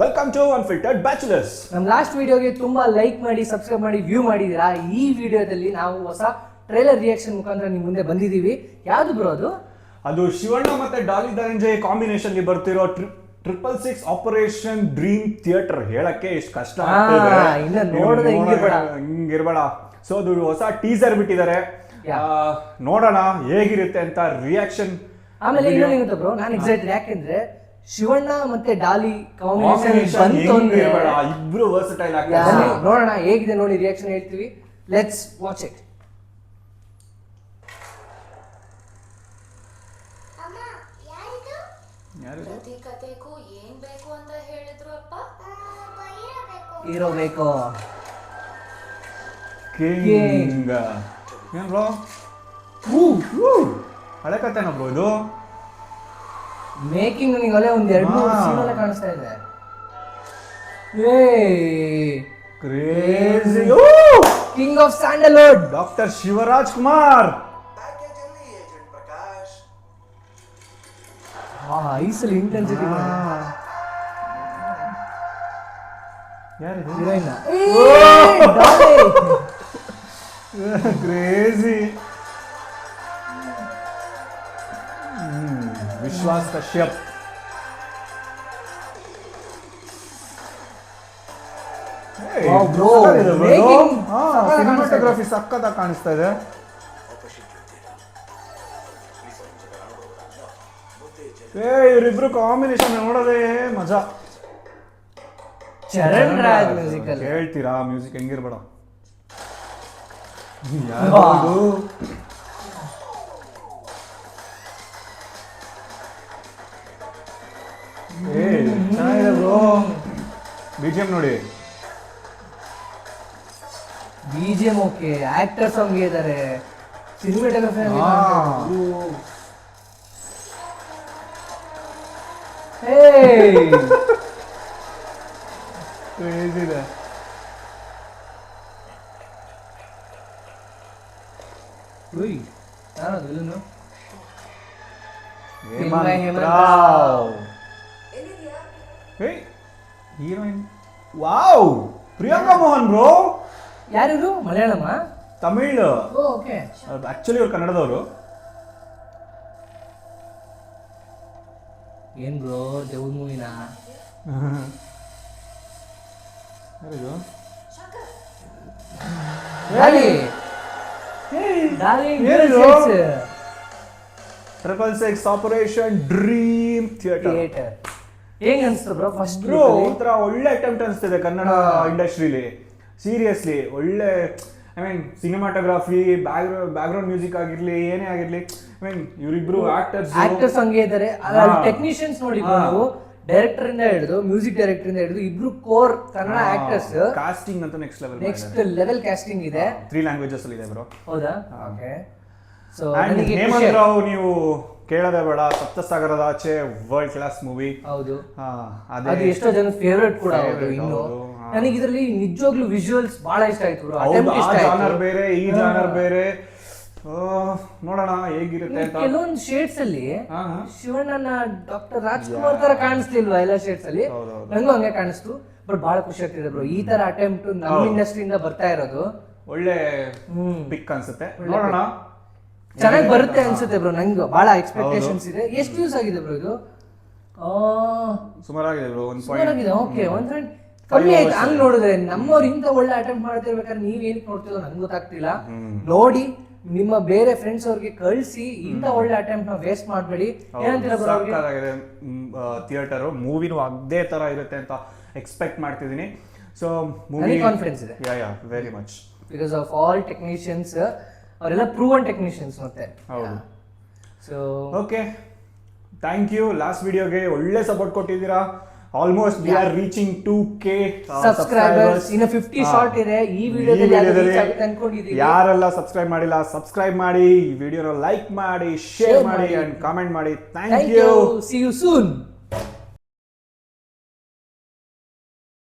Welcome to unfiltered bachelors. ನಮ್ಮ last ವಿಡಿಯೋಗೆ ತುಂಬಾ ಲೈಕ್ ಮಾಡಿ ಸಬ್ಸ್ಕ್ರೈಬ್ ಮಾಡಿ ವ್ಯೂ ಮಾಡಿದೀರಾ. ಈ ವಿಡಿಯೋದಲ್ಲಿ ನಾವು ಹೊಸ ಟ್ರೈಲರ್ ರಿಯಾಕ್ಷನ್ ಮುಖಾಂತರ ನಿಮ್ ಮುಂದೆ ಬಂದಿದ್ದೀವಿ. ಯಾವ್ದು ಬ್ರೋ ಅದು ಶಿವಣ್ಣ ಮತ್ತೆ ಡಾಲಿ ಧನಂಜಯ್ ಕಾಂಬಿನೇಷನ್ ಬರ್ತಿರೋ 666 ಆಪರೇಷನ್ ಡ್ರೀಮ್ ಥಿಯೇಟರ್. ಹೇಳಕ್ಕೆ ಎಷ್ಟು ಕಷ್ಟ ಹಿಂಗಿರ್ಬೇಡ. ಸೊ ಅದು ಹೊಸ ಟೀಸರ್ ಬಿಟ್ಟಿದ್ದಾರೆ, ನೋಡೋಣ ಹೇಗಿರುತ್ತೆ ಅಂತ ರಿಯಾಕ್ಷನ್. ಆಮೇಲೆ ಇನ್ನೊಂದು ಬ್ರೋ, ನಾನು ಎಕ್ಸೈಟೆಡ್ ಯಾಕೆಂದ್ರೆ ಶಿವಣ್ಣ ಮತ್ತೆ ಡಾಲಿ ಕಾಂಬಿನೇಷನ್ ಇಬ್ರು ವರ್ಸಟೈಲ್ ಆಗ್ತಾರೆ. ನೋಡೋಣ ಹೇಗಿದೆ ನೋಡಿ ರಿಯಾಕ್ಷನ್ ಹೇಳ್ತೀವಿ. Let's watch it. ಕತೆಗೂ ಏನ್ ಬೇಕು ಅಂತ ಹೇಳಿದ್ರು ಅಪ್ಪ? ಹೀರೋ ಬೇಕು. ಕಿಂಗ್ ಏನ್ ಬ್ರೋ? ಹಳೆ ಕತೆನ ಬ್ರೋ ಇದು? ಮೇಕಿಂಗ್ ನನಗೆ ಅಲ್ಲೇ ಒಂದ್ 2-3 ಸೀನ್ ಎಲ್ಲ ಕಾಣಿಸ್ತಾ ಇದೆ. Crazy king of Sandalwood doctor Shivaraj Kumar. ಐಸಲ್ಲಿ ಇಂಟೆನ್ಸಿಟಿ ಯಾರಿದು? Heroine crazy. Vishwas Kashyap. Cinematography ಸಕ್ಕತ್ತಾಗಿ ಕಾಣಿಸ್ತಾ ಇದೆ. ಇವರಿಬ್ರು ಕಾಂಬಿನೇಷನ್ ನೋಡೋದೇ ಮಜಾ. ಚರಣ್ ರಾಜ್ ಮ್ಯೂಸಿಕ್ ಅಲ್ಲಿ ಹೇಳ್ತೀರಾ? ಮ್ಯೂಸಿಕ್ ಹೆಂಗಿರ್ಬೇಡ. ಚೆನ್ನಾಗಿದೆ ಬ್ರೋ. ಬಿಜಿಎಂ ನೋಡಿ. ಬಿಜಿಎಂ ಓಕೆ, ಆಕ್ಟರ್ಸ್ ಹಂಗೆ ಇದ್ದಾರೆ. ಸಿನಿಮಾಟೋಗ್ರಫಿ ಇದೆ. Heroine wow, Priyanka Mohan bro. ಯಾರಿದ್ರು? ಮಲಯಾಳಮ, ತಮಿಳ್. ಓಕೆ, ಆಕ್ಚುಲಿ ಅವ್ರು ಕನ್ನಡದವರು. ಏನ್ ಬ್ರೋ ದೇವ್ ಮೂವಿನ? ಯಾರಿದು? ಡಾಲಿ. 666 operation dream theatre. ಹೇಗೆ ಅನ್ಸ್ತು ಬ್ರೋ? ಫಸ್ಟ್ ಬ್ರೋ ಒಂಥರ ಒಳ್ಳೆ ಅಟೆಂಪ್ಟ್ ಅನಿಸ್ತಿದೆ ಕನ್ನಡ ಇಂಡಸ್ಟ್ರಿಲಿ. ಸೀರಿಯಸ್ಲಿ ಒಳ್ಳೆ. I mean cinematography, background music ಆಗಿರ್ಲಿ, ಏನೇ ಆಗಿರ್ಲಿ. ಐ ಮೀನ್ ಇವರಿಬ್ರು ಆಕ್ಟರ್ಸ್ ಹಂಗೆ ಇದ್ದಾರೆ. ಟೆಕ್ನಿಷಿಯನ್ಸ್ ನೋಡಿ, ಡೈರೆಕ್ಟರ್ ಇಂದ ಹಿಡಿದು ಮ್ಯೂಸಿಕ್ ಡೈರೆಕ್ಟರ್ ಇಂದ ಹಿಡಿದು ಇಬ್ರು ಕೋರ್ ಕನ್ನಡ ಆಕ್ಟರ್ಸ್. ಕಾಸ್ಟಿಂಗ್ ಅಂತ ನೆಕ್ಸ್ಟ್ ಲೆವೆಲ್ ಕಾಸ್ಟಿಂಗ್ ಇದೆ. 3 ಲ್ಯಾಂಗ್ವೇಜಸ್ ಅಲ್ಲಿ ಇದೆ ಬ್ರೋ. ಹೌದಾ? ಓಕೆ. ಸೊ ಹೇಮಂತ್ ರಾವ್ ನೀವು ಕೇಳೋದೇ ಬೇಡ. ಸಪ್ತಸಾಗರದ ಆಚೆ ವರ್ಲ್ಡ್ ಕ್ಲಾಸ್ ಮೂವಿ. ಹೌದು, ಅದು ಎಷ್ಟೋ ಜನ ಫೇವರೇಟ್ ಕೂಡ ಹೌದು. ಇನ್ನು ನನಗೆ ಇದರಲ್ಲಿ ನಿಜವಾಗ್ಲೂ ವಿಜುವಲ್ಸ್ ಬಹಳ ಇಷ್ಟ ಆಯ್ತು ಬ್ರೋ. ಜಾನರ್ ಬೇರೆ, ಈ ಜಾನರ್ ಬೇರೆ. ನೋಡೋಣ ಹೇಗಿರುತ್ತೆ ಅಂತ. ಕೆಲವೊಂದು ಶೇಡ್ಸ್ ಅಲ್ಲಿ ಶಿವಣ್ಣನ ಡಾಕ್ಟರ್ ರಾಜ್ಕುಮಾರ್ ತರ ಕಾಣಿಸ್ಲಿಲ್ವಾ ಎಲ್ಲ ಶೇಡ್ಸ್ ಅಲ್ಲಿ? ನಂಗೂ ಹಂಗೆ ಕಾಣಿಸ್ತು. ಬಟ್ ಬಹಳ ಖುಷಿ ಆಗ್ತಿದೆ ಬ್ರೋ. ಈ ತರ ಅಟೆಂಪ್ಟ್ ನಮ್ಮ ಇಂಡಸ್ಟ್ರಿಯಿಂದ ಬರ್ತಾ ಇರೋದು ಒಳ್ಳೆ ಪಿಕ್ ಅನ್ಸುತ್ತೆ. ನೋಡೋಣ, ಚೆನ್ನಾಗಿ ಬರುತ್ತೆ ಅನ್ಸುತ್ತೆ ಬ್ರೋ. ನಂಗೆ ಬಹಳ ಎಕ್ಸ್ಪೆಕ್ಟೇಷನ್ಸ್ ಇದೆ. ಎಷ್ಟು ಯೂಸ್ ಆಗಿದೆ ಬ್ರೋ ಇದು? ಸುಮಾರಾಗಿದೆ ಬ್ರೋ. ಸುಮಾರಾಗಿದೆ. ಓಕೆ, 1 ಕಮ್ಮಿ ಆಯ್ತು. ಹಂಗ್ ನೋಡಿದ್ರೆ ನಮ್ಮವ್ರು ಇಂತ ಒಳ್ಳೆ ಅಟೆಂಪ್ಟ್ ಮಾಡ್ತಿರ್ಬೇಕಾದ್ರೆ ನೀವ್ ಏನಕ್ಕೆ ನೋಡ್ತಿರೋ ನಂಗೆ ಗೊತ್ತಾಗ್ತಿಲ್ಲ. ನೋಡಿ, ನಿಮ್ಮ ಬೇರೆ ಫ್ರೆಂಡ್ಸ್ ಅವ್ರಿಗೆ ಕಳಿಸಿ. ಇಂತ ಒಳ್ಳೆ ಅಟೆಂಪ್ಟ್ ನಾವು ವೇಸ್ಟ್ ಮಾಡಬೇಡಿ. ಏನಂತೀರಾ ಬ್ರೋ? ಥಿಯೇಟರ್ ಮೂವಿನೂ ಅದೇ ತರ ಇರುತ್ತೆ ಅಂತ ಎಕ್ಸ್ಪೆಕ್ಟ್ ಮಾಡ್ತಿದ್ದೀನಿ. ಸೊ ಮೂವಿ ಕಾನ್ಫಿಡೆನ್ಸ್ ಇದೆ. Very much because of all technicians ಅವರೆಲ್ಲ ಪ್ರೂವನ್ ಟೆಕ್ನಿಷಿಯನ್ಸ್ ಮತ್ತೆ. ಹೌದು. So okay, thank you. Last ವಿಡಿಯೋಗೆ ಒಳ್ಳೆ ಸಪೋರ್ಟ್ ಕೊಟ್ಟಿದ್ದೀರಾ. Almost we are reaching 2K subscribers. ಇನ್ನು 50 ಶಾರ್ಟ್ ಇದೆ. ಈ ವಿಡಿಯೋದಲ್ಲಿ ಅನ್ಕೊಂಡಿದ್ದೀವಿ. ಯಾರೆಲ್ಲ ಸಬ್ಸ್ಕ್ರೈಬ್ ಮಾಡಿಲ್ಲ, ಸಬ್ಸ್ಕ್ರೈಬ್ ಮಾಡಿ. ಈ ವಿಡಿಯೋನ ಲೈಕ್ ಮಾಡಿ, ಶೇರ್ ಮಾಡಿ ಅಂಡ್ ಕಾಮೆಂಟ್ ಮಾಡಿ. Thank you. See you soon.